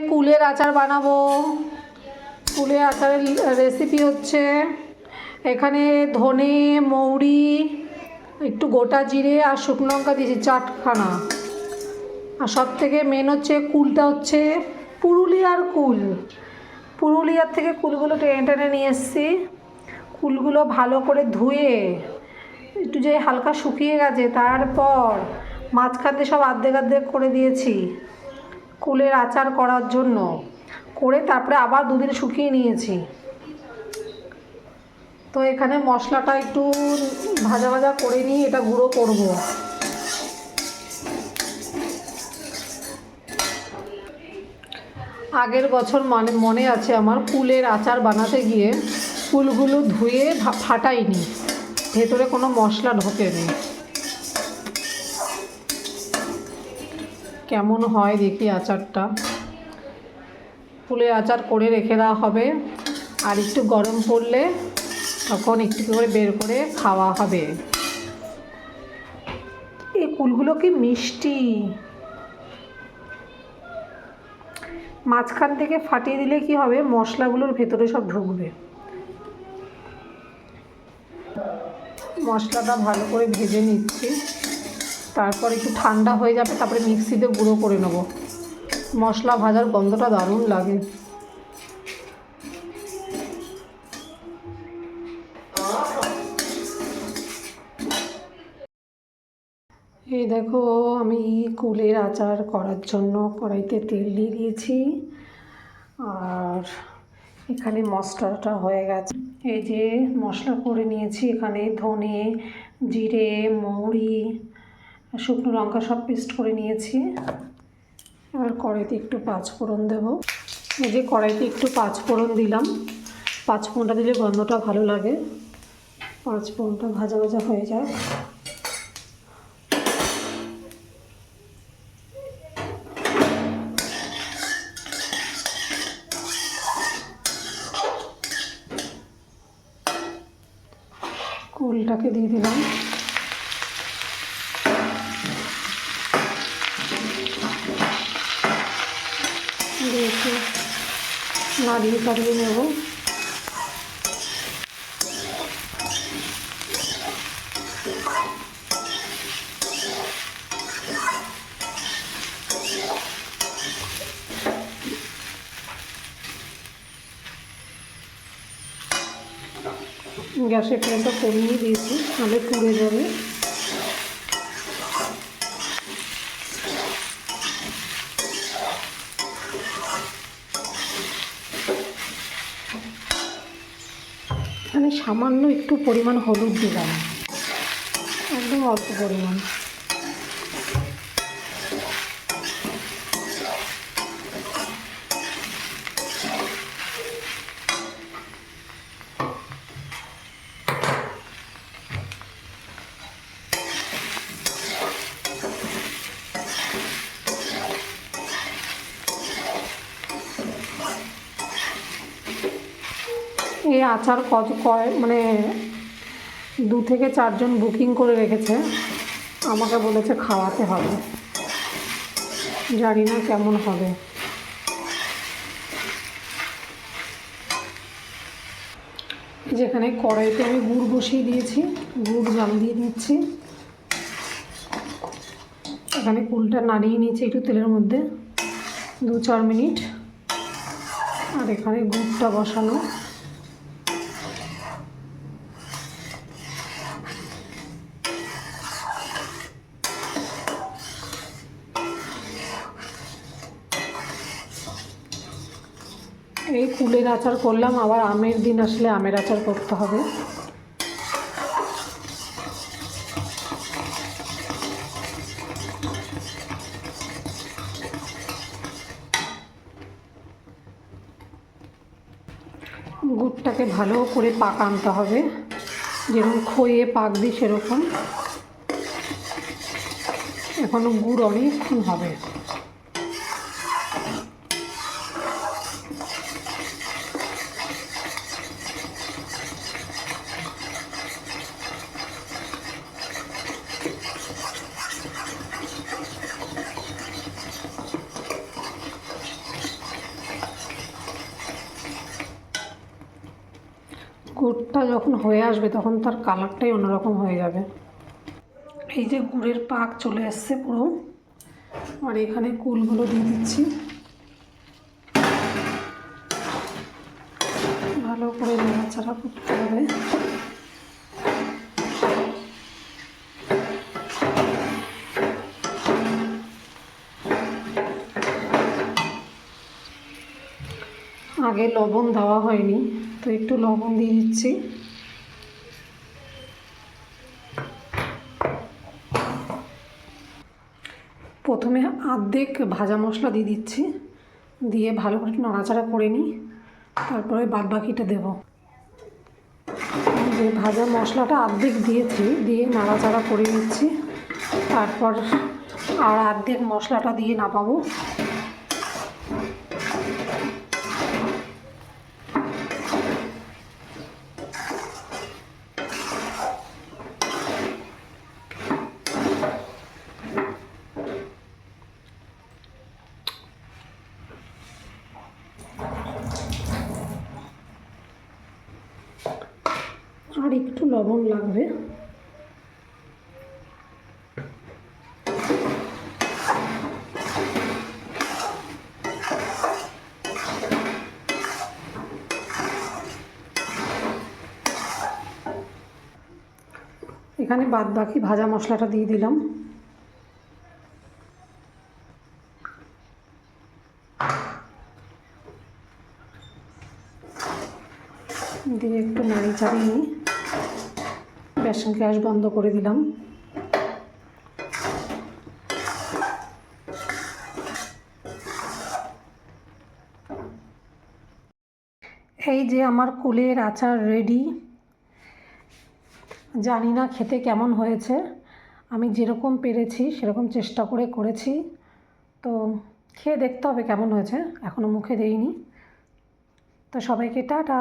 কুলের আচার বানাবো। কুলের আচারের রেসিপি হচ্ছে এখানে ধনে, মৌরি, একটু গোটা জিরে আর শুকনো লঙ্কা দিয়েছি 4খানা। আর সব থেকে মেন হচ্ছে কুলটা হচ্ছে পুরুলিয়ার কুল। পুরুলিয়ার থেকে কুলগুলো টেনে টেনে নিয়ে এসেছি। কুলগুলো ভালো করে ধুয়ে একটু যে হালকা শুকিয়ে গেছে, তারপর মাঝখান দিয়ে সব আর্ধেক আর্ধেক করে দিয়েছি কুলের আচার করার জন্য। করে তারপরে আবার 2 দিন শুকিয়ে নিয়েছি। তো এখানে মশলাটা একটু ভাজা ভাজা করে নিয়ে এটা গুঁড়ো করব। আগের বছর মনে আছে আমার, কুলের আচার বানাতে গিয়ে কুলগুলো ধুয়ে ফাটাইনি, ভেতরে কোনো মশলা ঢোকেনি। কেমন হয় দেখি আচারটা। কুলের আচার করে রেখে দেওয়া হবে, আর একটু গরম পড়লে তখন একটু করে বের করে খাওয়া হবে। এই কুলগুলো কি মিষ্টি! মাঝখান থেকে ফাটিয়ে দিলে কি হবে, মশলাগুলোর ভেতরে সব ঢুকবে। মশলাটা ভালো করে ভেজে নিচ্ছি, তারপর একটু ঠান্ডা হয়ে যাবে, তারপরে মিক্সিতে গুঁড়ো করে নেব। মশলা ভাজার গন্ধটা দারুণ লাগে। এই দেখো, আমি কুলের আচার করার জন্য কড়াইতে তেল দিয়ে দিয়েছি, আর এখানে মশলাটা হয়ে গেছে। এই যে মশলা করে নিয়েছি, এখানে ধনে, জিরে, মৌরি, শুকনো লঙ্কা সব পেস্ট করে নিয়েছি। এবার কড়াইতে একটু 5 ফোড়ন দেবো। এই যে কড়াইতে একটু 5 ফোড়ন দিলাম। 5 ফোড়নটা দিলে গন্ধটা ভালো লাগে। 5 ফোড়নটা ভাজা ভাজা হয়ে যায়। কুলটাকে দিয়ে দিলাম। দিয়ে নাড়িয়ে চাড়িয়ে নেব। গ্যাসের ফ্লেমটা কমিয়ে দিয়েছি, নাহলে পুড়ে যাবে। এখানে সামান্য একটু পরিমাণ হলুদ দিলাম, একদম অল্প পরিমাণ। এই আচার মানে 2 থেকে 4 জন বুকিং করে রেখেছে, আমাকে বলেছে খাওয়াতে হবে। জানি না কেমন হবে। যেখানে কড়াইতে আমি গুড় বসিয়ে দিয়েছি, গুড় জাল দিয়ে দিচ্ছি। এখানে কুলটা নাড়িয়ে নিয়েছি একটু তেলের মধ্যে 2-4 মিনিট। আর এখানে গুড়টা বসানো। এই কুলের আচার করলাম, আবার আমের দিন আসলে আমের আচার করতে হবে। গুড়টাকে ভালো করে পাক আনতে হবে, যেরকম খইয়ে পাক দিই সেরকম। এখনো গুড় অনেকক্ষণ হবে। গুড়টা যখন হয়ে আসবে তখন তার কালারটাই অন্যরকম হয়ে যাবে। এই যে গুড়ের পাক চলে আসছে পুরো, আর এখানে কুলগুলো দিয়ে দিচ্ছি, ভালো করে নাড়াচাড়া করতে হবে। আগে লবণ দেওয়া হয়নি, তো একটু লবণ দিয়ে দিচ্ছি। প্রথমে অর্ধেক ভাজা মশলা দিয়ে দিচ্ছি, দিয়ে ভালো করে একটু নাড়াচাড়া করে নিই, তারপরে বাদবাকিটা দেব। যে ভাজা মশলাটা অর্ধেক দিয়েছি, দিয়ে নাড়াচাড়া করে নিচ্ছি, তারপর আর অর্ধেক মশলাটা দিয়ে নামাবো। আর একটু লবণ লাগবে। এখানে বাদবাকি ভাজা মশলাটা দিয়ে দিলাম, দিয়ে একটু নাড়ি চাড়িয়ে নিই, গ্যাস বন্ধ করে দিলাম। এই যে আমার কুলের আচার রেডি। জানি না খেতে কেমন হয়েছে, আমি যেরকম পেরেছি সেরকম চেষ্টা করে করেছি, তো খেয়ে দেখতে হবে কেমন হয়েছে, এখনও মুখে দেইনি। তো সবাইকে টাটা।